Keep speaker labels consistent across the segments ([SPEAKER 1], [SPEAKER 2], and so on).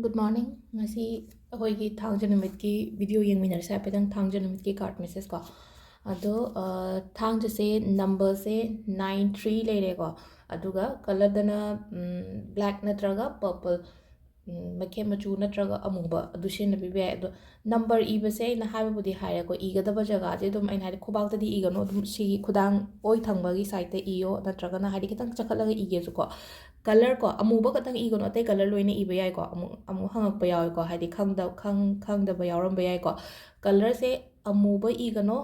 [SPEAKER 1] Good morning. Ngasi ahoigi thangja numit ki video yengminarse apetang thangja numit ki card message ko. Ado thangja se number se 93 lere ko. Aduga color dana black natraga purple make machu natraga amuba adu shin na bibe ado number iba se na habi budi haire ko iga da bajaga je dum ain hari khubak ta di iga no dum si khudang oi thangba gi site te iyo natraga na hari kitang chakalaga ige su ko color ko amuba katang igon atay color loine iba yai ko amu hangak pa yaw ko hadi khangda ba yawram ba yai ko color se amuba igano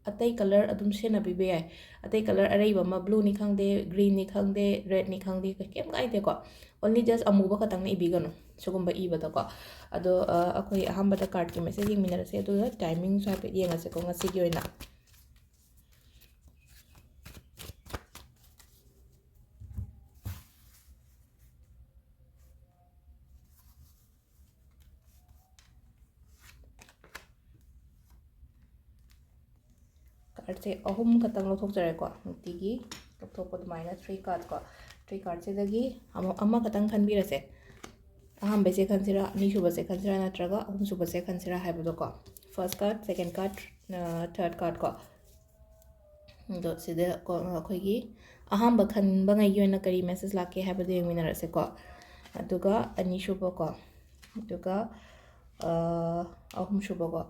[SPEAKER 1] atay color adum sena bibe yai atay color aray ba ma blue ni khangde green ni khangde red ni khangde kem kai te ko only just amuba katang na ibigano sugumba iba da ko ado akoy ahamba da card ki message yeng minara se ado timing sa pe yenga se ko ngasi gi oina card se ahum katang lo thok jare ko tigi thok ko minus 3 card ko 3 card se dagi amma katang khan bi rase aham bese khansira ni shuba se khansira natraga ahum shuba se khansira haibudo ko first card second card third card ko do sida ko khoi gi aham ba khan ba ngai yoina kari message lake haibudo yengmina rase ko aduga ani shuba ko aduga ahum shuba ko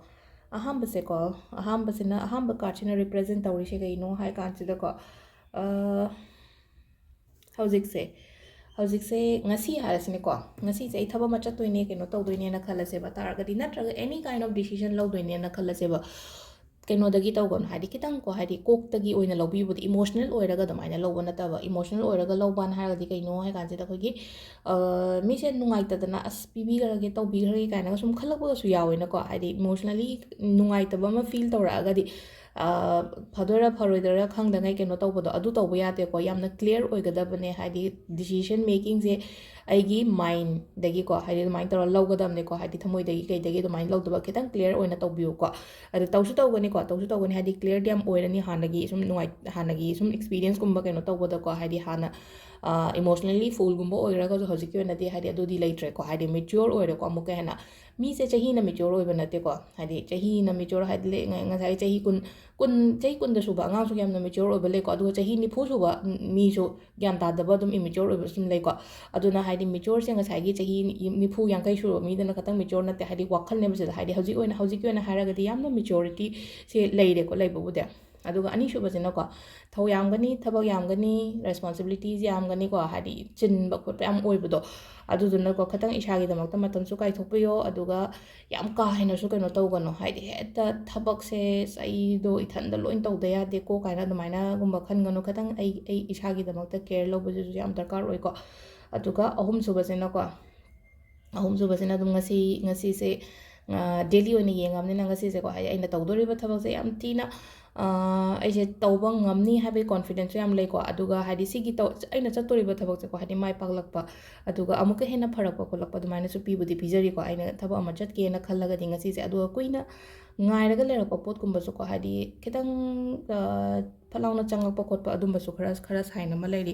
[SPEAKER 1] ahamba se ko ahamba sina ahamba card sina represent tawri se kai no hai kan sida ko hauzik se ngasi harasine ko ngasi se thaba ma chatoine keno tawdoine na khalase ba taragadi natraga any kind of decision lawdoine na khalase ba keno dagi tawgon hadi kitang ko hadi kok tagi oina lawbi bud emotional oiraga damaina lawba nataba emotional oiraga lawban haragadi kaino hai kan sida khogi mi se nungai tadana as pibi garage tawbi garage kaina sum khalakba su yawena ko hadi emotionally nungai taba ma feel tawragadi ꯐꯗꯣꯏꯔꯥ ꯐꯔꯣꯏꯗꯣꯏꯔꯥ ꯈꯪꯗꯉꯩ ꯀꯩꯅꯣ ꯇꯧꯕꯗꯣ ꯑꯗꯨ ꯇꯧꯕ ꯌꯥꯗꯦꯀꯣ ꯌꯥꯝꯅ clear ꯑꯣꯏꯒꯗꯕꯅꯦ ꯍꯥꯏꯗꯤ decision ꯃꯦꯀꯤꯡꯁꯦ ꯑꯩꯒꯤ ꯃꯥꯏꯟꯗꯒꯤꯀꯣ ꯍꯥꯏꯗꯤ ꯑꯗꯨꯃꯥꯏꯅ ꯇꯧꯔ ꯂꯧꯒꯗꯕꯅꯦꯀꯣ ꯍꯥꯏꯗꯤ ꯊꯃꯣꯏꯗꯒꯤ ꯀꯩꯗꯒꯤ ꯑꯗꯨꯃꯥꯏꯅ ꯂꯧꯗꯕ ꯈꯤꯇꯪ ꯀ꯭ꯂꯤꯌꯔ ꯑꯣꯏꯅ ꯇꯧꯕꯤꯌꯨꯀꯣ ꯑꯗꯨ ꯇꯧꯁꯨ ꯇꯧꯒꯅꯤ ꯍꯥꯏꯗꯤ ꯀ꯭ꯂꯤꯌꯔꯗꯤ ꯌꯥꯝ ꯑꯣꯏꯔꯅꯤ ꯍꯥꯟꯅꯒꯤ ꯁꯨꯝ ꯍꯥꯟꯅꯒꯤ ꯁꯨꯝ ꯑꯦꯛꯁꯄꯤꯔꯤꯌꯦꯟꯁꯀꯨꯝꯕ ꯀꯩꯅꯣ ꯇꯧꯕꯗꯀꯣ ꯍꯥꯏꯗꯤ ꯍꯥꯟꯅ ꯏꯃꯣꯁꯅꯦꯜꯂꯤ ꯐꯨꯜꯒꯨꯝꯕ ꯑꯣꯏꯔꯒꯁꯨ ꯍꯧꯖꯤꯛꯀꯤ ꯑꯣꯏꯅꯗꯤ ꯍꯥꯏꯗꯤ ꯑꯗꯨꯗꯤ ꯂꯩꯇ꯭ꯔꯦꯀꯣ ꯍꯥꯏꯗꯤ ꯃꯦꯆ꯭ꯌꯣꯔ ꯑꯣꯏꯔꯦꯀꯣ ꯑꯃꯨꯛꯀ ꯍꯦꯟꯅ ꯃꯤꯁꯦ ꯆꯍꯤꯅ ꯃꯦꯆ꯭ꯌꯣꯔ ꯑꯣꯏꯕ ꯅꯠꯇꯦꯀꯣ ꯍꯥꯏꯗꯤ ꯆꯍꯤꯅ ꯃꯦꯆ꯭ꯌꯣꯔ ꯍꯥꯏꯗꯤ ꯉꯁꯥꯏ ꯆꯍꯤ ꯆꯍꯤ ꯀꯨꯟꯗ ꯁꯨꯕ ꯑꯉꯥꯡꯁꯨ ꯌꯥꯝꯅ ꯃꯦꯆ꯭ꯌꯣꯔ ꯑꯣꯏꯕ ꯂꯩꯀꯣ ꯑꯗꯨꯒ ꯆꯍꯤ ꯅꯤꯐꯨ ꯁꯨꯕ ꯃꯤꯁꯨ ꯒ꯭ꯌꯥꯟ ꯇꯥꯗꯕ ꯑꯗꯨꯝ ꯏꯃꯦꯆ꯭ꯌꯣꯔ ꯑꯣꯏꯕ ꯁꯨꯝ ꯂꯩꯀꯣ ꯑꯗꯨꯅ ꯍꯥꯏꯗꯤ ꯃꯦꯆ꯭ꯌꯣꯔꯁꯦ ꯉꯁꯥꯏꯒꯤ ꯆꯍꯤ ꯅꯤꯐꯨ ꯌꯥꯡꯈꯩ ꯁꯨꯔꯕ ꯃꯤꯗꯅ ꯈꯇꯪ ꯃꯦꯆ꯭ꯌꯣꯔ ꯅꯠꯇꯦ ꯍꯥꯏꯗꯤ ꯋꯥꯈꯜꯅꯦꯕ ꯁꯤꯗ ꯍꯥꯏꯗꯤ ꯍꯧꯖꯤꯛꯀꯤ ꯑꯣꯏꯅ ꯍꯥꯏꯔꯒꯗꯤ ꯌꯥꯝꯅ ꯃꯦꯆ꯭ꯌꯣꯔꯤꯇꯤꯁꯦ ꯂꯩꯔꯦꯀꯣ ꯂꯩꯕꯕꯨꯗꯤ ꯑꯗꯨꯒ ꯑꯅꯤꯁꯨꯕꯁꯤꯅꯀꯣ ꯊꯧ ꯌꯥꯝꯒꯅꯤ ꯊꯕꯛ ꯌꯥꯝꯒꯅꯤ ꯔꯦꯁꯄꯣꯟꯁꯤꯕꯤꯂꯤꯇꯤꯁ ꯌꯥꯝꯒꯅꯤꯀꯣ ꯍꯥꯏꯗꯤ ꯆꯤꯟꯕ ꯈꯣꯠꯄ ꯌꯥꯝ ꯑꯣꯏꯕꯗꯣ ꯑꯗꯨꯗꯨꯅꯀꯣ ꯈꯤꯇꯪ ꯏꯁꯥꯒꯤꯗꯃꯛꯇ ꯃꯇꯝꯁꯨ ꯀꯥꯏꯊꯣꯛꯄꯤꯌꯣ ꯑꯗꯨꯒ ꯌꯥꯝ ꯀꯥ ꯍꯦꯟꯅꯁꯨ ꯀꯩꯅꯣ ꯇꯧꯒꯅꯣ ꯍꯥꯏꯗꯤ ꯍꯦꯛꯇ ꯊꯕꯛꯁꯦ ꯑꯩꯗꯣ ꯏꯊꯟꯗ ꯂꯣꯏ ꯇꯧꯗ ꯌꯥꯗꯦꯀꯣ ꯀꯥꯏꯅ ꯑꯗꯨꯃꯥꯏꯅꯒꯨꯝꯕ ꯈꯟꯒꯅꯨ ꯈꯤꯇꯪ ꯑꯩ ꯏꯁꯥꯒꯤꯗꯃꯛꯇ ꯀꯦꯌꯔ ꯂꯧꯕꯁꯤꯁꯨ ꯌꯥꯝ ꯗꯔꯀꯥꯔ ꯑꯣꯏꯀꯣ ꯑꯗꯨꯒ ꯑꯍꯨꯝꯁꯨꯕꯁꯤꯅ ꯑꯗꯨꯝ ꯉꯁꯤꯁꯦ ꯗꯦꯂꯤ ꯑꯣꯏꯅ ꯌꯦꯡꯉꯕꯅꯤꯅ ꯉꯁꯤꯁꯦꯀꯣ ꯍꯥꯏꯗꯤ ꯑꯩꯅ ꯇꯧꯗꯣꯔꯤꯕ ꯊꯕꯛꯁꯦ ꯌꯥꯝ ꯊꯤꯅ ꯑꯩꯁꯦ ꯇꯧꯕ ꯉꯝꯅꯤ ꯍꯥꯏꯕꯒꯤ ꯀꯣꯟꯐꯤꯗꯦꯟꯁꯁꯨ ꯌꯥꯝ ꯂꯩꯀꯣ ꯑꯗꯨꯒ ꯍꯥꯏꯗꯤ ꯑꯩꯅ ꯆꯠꯇꯣꯔꯤꯕ ꯊꯕꯛꯁꯦꯀꯣ ꯍꯥꯏꯗꯤ ꯃꯥꯏ ꯄꯥꯛꯂꯛꯄ ꯑꯗꯨꯒ ꯑꯃꯨꯛꯀ ꯍꯦꯟꯅ ꯐꯔꯛꯄ ꯈꯣꯠꯂꯛꯄ ꯑꯗꯨꯃꯥꯏꯅꯁꯨ ꯄꯤꯕꯨꯗꯤ ꯄꯤꯖꯔꯤꯀꯣ ꯑꯩꯅ ꯊꯕꯛ ꯑꯃ ꯆꯠꯀꯦꯅ ꯈꯜꯂꯒꯗꯤ ꯉꯁꯤꯁꯦ ꯑꯗꯨꯒ ꯀꯨꯏꯅ ꯉꯥꯏꯔꯒ ꯂꯩꯔꯛꯄ ꯄꯣꯠꯀꯨꯝꯕꯁꯨꯀꯣ ꯍꯥꯏꯗꯤ ꯈꯤꯇꯪ ꯐꯠ ꯂꯥꯎꯅ ꯆꯪꯉꯛꯄ ꯈꯣꯠꯄ ꯑꯗꯨꯝꯕꯁꯨ ꯈꯔ ꯁꯥꯏꯟ ꯑꯃ ꯂꯩꯔꯤ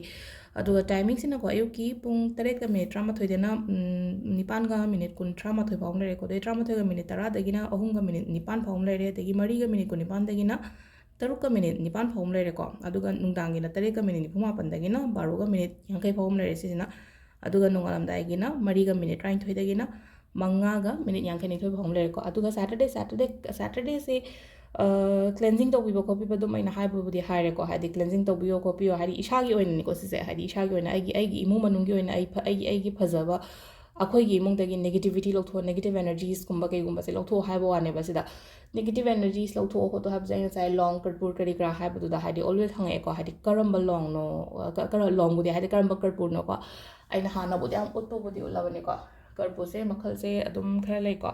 [SPEAKER 1] ꯑꯗꯨꯒ ꯇꯥꯏꯃꯤꯡꯁꯤꯅꯀꯣ ꯑꯌꯨꯛꯀꯤ ꯄꯨꯡ 7:13ꯗꯩꯅ 9:13 ꯐꯥꯎ ꯂꯩꯔꯦꯀꯣ ꯑꯗꯩ 13:10ꯗꯒꯤꯅ 3:09 ꯐꯥꯎ ꯂꯩꯔꯦ ꯑꯗꯒꯤ 4:19 ꯇꯔꯨꯛꯀ ꯃꯤꯅꯤꯠ 9 ꯐꯥꯎ ꯂꯩꯔꯦꯀꯣ ꯑꯗꯨꯒ ꯅꯨꯡꯗꯥꯡꯒꯤꯅ 8:47ꯗꯒꯤꯅ 12:50 ꯐꯥꯎ ꯂꯩꯔꯦ ꯁꯤꯁꯤꯅ ꯑꯗꯨꯒ ꯅꯣꯡꯉꯥꯜꯂꯝꯗꯥꯏꯒꯤꯅ 4:12 5:52 ꯐꯥꯎ ꯂꯩꯔꯦꯀꯣ ꯑꯗꯨꯒ ꯁꯦꯇꯔꯗꯦꯁꯦ ꯀ꯭ꯂꯦꯟꯖꯤꯡ ꯇꯧꯕꯤꯕ ꯈꯣꯠꯄꯤꯕ ꯑꯗꯨꯝ ꯑꯩꯅ ꯍꯥꯏꯕꯕꯨꯗꯤ ꯍꯥꯏꯔꯦꯀꯣ ꯍꯥꯏꯗꯤ ꯀ꯭ꯂꯦꯟꯖꯤꯡ ꯇꯧꯕꯤꯌꯣ ꯈꯣꯠꯄꯤꯌꯣ ꯍꯥꯏꯗꯤ ꯏꯁꯥꯒꯤ ꯑꯣꯏꯅꯅꯤꯀꯣ ꯁꯤꯁꯦ ꯍꯥꯏꯗꯤ ꯏꯁꯥꯒꯤ ꯑꯣꯏꯅ ꯑꯩꯒꯤ ꯏꯃꯨꯡ ꯃꯅꯨꯡꯒꯤ ꯑꯣꯏꯅ ꯑꯩꯒꯤ ꯐꯖꯕ ꯑꯩꯈꯣꯏꯒꯤ ꯏꯃꯨꯡꯗꯒꯤ ꯅꯦꯒꯦꯇꯤꯚꯤꯇꯤ ꯂꯧꯊꯣꯛꯑꯣ ꯅꯦꯒꯦꯇꯤቭ ꯑꯦꯅꯔꯖꯤꯁꯀꯨꯝꯕ ꯀꯩꯒꯨꯝꯕꯁꯦ ꯂꯧꯊꯣꯛꯑꯣ ꯍꯥꯏꯕ ꯋꯥꯅꯦꯕ ꯁꯤꯗ ꯅꯦꯒꯦꯇꯤቭ ꯑꯦꯅꯔꯖꯤꯁ ꯂꯧꯊꯣꯛꯑꯣ ꯈꯣꯠꯇꯣ ꯍꯥꯏꯕꯁꯦ ꯑꯩ ꯉꯁꯥꯏ ꯂꯣꯡ ꯀꯔꯄꯨꯔ ꯀꯔꯤ ꯀꯔꯥ ꯍꯥꯏꯕꯗꯨꯗ ꯍꯥꯏꯗꯤ ꯑꯣꯜꯋꯦꯁ ꯍꯪꯉꯛꯑꯦꯀꯣ ꯍꯥꯏꯗꯤ ꯀꯔꯝꯕ ꯂꯣꯡꯅꯣ ꯂꯣꯡꯕꯨꯗꯤ ꯍꯥꯏꯗꯤ ꯀꯔꯝꯕ ꯀꯔꯄꯨꯔꯅꯣꯀꯣ ꯑꯩꯅ ꯍꯥꯟꯅꯕꯨꯗꯤ ꯌꯥꯝ ꯎꯠꯄꯕꯨꯗꯤ ꯎꯠꯂꯕꯅꯤꯀꯣ ꯀꯔꯄꯨꯔꯁꯦ ꯃꯈꯜꯁꯦ ꯑꯗꯨꯝ ꯈꯔ ꯂꯩꯀꯣ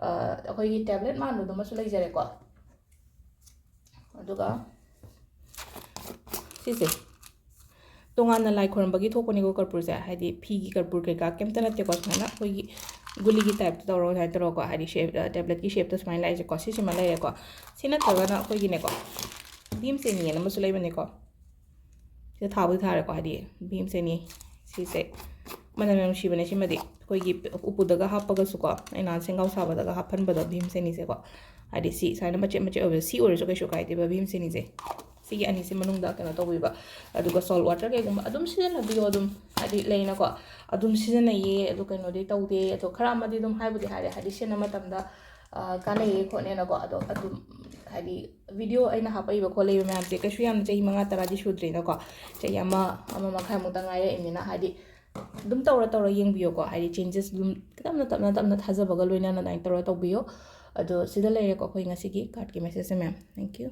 [SPEAKER 1] ꯑꯩꯈꯣꯏꯒꯤ ꯇꯦꯕ꯭ꯂꯦꯠ ꯃꯥꯟꯕꯗꯨꯃꯁꯨ ꯂꯩꯖꯔꯦꯀꯣ ꯑꯗꯨꯒ ꯁꯤꯁꯦ ꯇꯣꯉꯥꯟꯅ ꯂꯥꯏ ꯈꯣꯏꯔꯝꯕꯒꯤ ꯊꯣꯛꯄꯅꯤꯀꯣ ꯀꯔꯄꯨꯔꯁꯦ ꯍꯥꯏꯗꯤ ꯐꯤꯒꯤ ꯀꯔꯄꯨꯔ ꯀꯩꯀꯥ ꯀꯩꯝꯇ ꯅꯠꯇꯦꯀꯣ ꯁꯨꯃꯥꯏꯅ ꯑꯩꯈꯣꯏꯒꯤ ꯒꯨꯂꯤꯒꯤ ꯇꯥꯏꯞꯇ ꯇꯧꯔꯒ ꯁꯨꯃꯥꯏꯅ ꯇꯧꯔꯒꯀꯣ ꯍꯥꯏꯗꯤ ꯇꯦꯕ꯭ꯂꯦꯠꯀꯤ ꯁꯦꯞꯇ ꯁꯨꯃꯥꯏꯅ ꯂꯥꯛꯏꯁꯦꯀꯣ ꯁꯤꯁꯤꯃ ꯂꯩꯔꯦꯀꯣ ꯁꯤ ꯅꯠꯇ꯭ꯔꯒꯅ ꯑꯩꯈꯣꯏꯒꯤꯅꯦꯀꯣ ꯚꯤꯝ ꯆꯦꯅꯤ ꯑꯅ ꯑꯃꯁꯨ ꯂꯩꯕꯅꯦꯀꯣ ꯁꯤꯗ ꯊꯥꯕꯨꯗꯤ ꯊꯥꯔꯦꯀꯣ ꯍꯥꯏꯗꯤ ꯚꯤꯝ ꯆꯦꯅꯤ ꯁꯤꯁꯦ ꯃꯅꯝ ꯌꯥꯝ ꯅꯨꯡꯁꯤꯕꯅꯦ ꯁꯤꯃꯗꯤ ꯑꯩꯈꯣꯏꯒꯤ ꯎꯄꯨꯗꯒ ꯍꯥꯞꯄꯒꯁꯨꯀꯣ ꯑꯩꯅ ꯁꯦꯡꯒꯥꯎ ꯁꯥꯕꯗꯒ ꯍꯥꯞꯍꯟꯕꯗꯣ ꯚꯤꯝꯁꯦꯅꯤꯁꯦꯀꯣ ꯍꯥꯏꯗꯤ ꯁꯤ ꯁꯨꯃꯥꯏꯅ ꯃꯆꯦꯠ ꯃꯆꯦꯠ ꯑꯣꯏꯕꯗ ꯁꯤ ꯑꯣꯏꯔꯁꯨ ꯀꯩꯁꯨ ꯀꯥꯏꯗꯦꯕ ꯚꯤꯝꯁꯦꯅꯤꯁꯦ ꯁꯤꯒꯤ ꯑꯅꯤꯁꯤ ꯃꯅꯨꯡꯗ ꯀꯩꯅꯣ ꯇꯧꯕꯤꯕ ꯑꯗꯨꯒ ꯁꯣꯜꯠ ꯋꯥꯇꯔ ꯀꯩꯒꯨꯝꯕ ꯑꯗꯨꯝ ꯁꯤꯖꯤꯟꯅꯕꯤꯌꯣ ꯑꯗꯨꯝ ꯍꯥꯏꯗꯤ ꯂꯩꯅꯀꯣ ꯑꯗꯨꯝ ꯁꯤꯖꯤꯟꯅꯩꯌꯦ ꯑꯗꯨ ꯀꯩꯅꯣꯗꯤ ꯇꯧꯗꯦ ꯑꯗꯣ ꯈꯔ ꯑꯃꯗꯤ ꯑꯗꯨꯝ ꯍꯥꯏꯕꯨꯗꯤ ꯍꯥꯏꯔꯦ ꯍꯥꯏꯗꯤ ꯁꯤꯖꯤꯟꯅ ꯃꯇꯝꯗ ꯀꯥꯟꯅꯩꯌꯦ ꯈꯣꯠꯅꯦꯅꯀꯣ ꯑꯗꯣ ꯑꯗꯨꯝ ꯍꯥꯏꯗꯤ ꯚꯤꯗꯤꯑꯣ ꯑꯩꯅ ꯍꯥꯞꯄꯛꯏꯕ ꯈꯣꯠꯂꯛꯏꯕ ꯃꯌꯥꯝꯁꯦ ꯀꯩꯁꯨ ꯌꯥꯝꯅ ꯆꯍꯤ 5-10ꯗꯤ ꯁꯨꯗ꯭ꯔꯤꯅꯀꯣ ꯆꯍꯤ ꯑꯃ ꯃꯈꯥꯏꯃꯨꯛꯇ ꯉꯥꯏꯔꯛꯏꯅꯤꯅ ꯍꯥꯏꯗꯤ ꯑꯗꯨꯝ ꯇꯧꯔ ꯌꯦꯡꯕꯤꯌꯣꯀꯣ ꯍꯥꯏꯗꯤ ꯆꯦꯟꯖꯦꯁ ꯑꯗꯨꯝ ꯇꯞꯅ ꯊꯥꯖꯕꯒ ꯂꯣꯏꯅꯅ ꯑꯗꯨꯃꯥꯏꯅ ꯇꯧꯔ ꯇꯧꯕꯤꯌꯣ ꯑꯗꯣ ꯁꯤꯗ ꯂꯩꯔꯦꯀꯣ ꯑꯩꯈꯣꯏ ꯉꯁꯤꯒꯤ ꯀꯥꯔꯠꯀꯤ ꯃꯦꯁꯦꯖꯁꯦ ꯃꯌꯥꯝ ꯊꯦꯡꯛ ꯌꯨ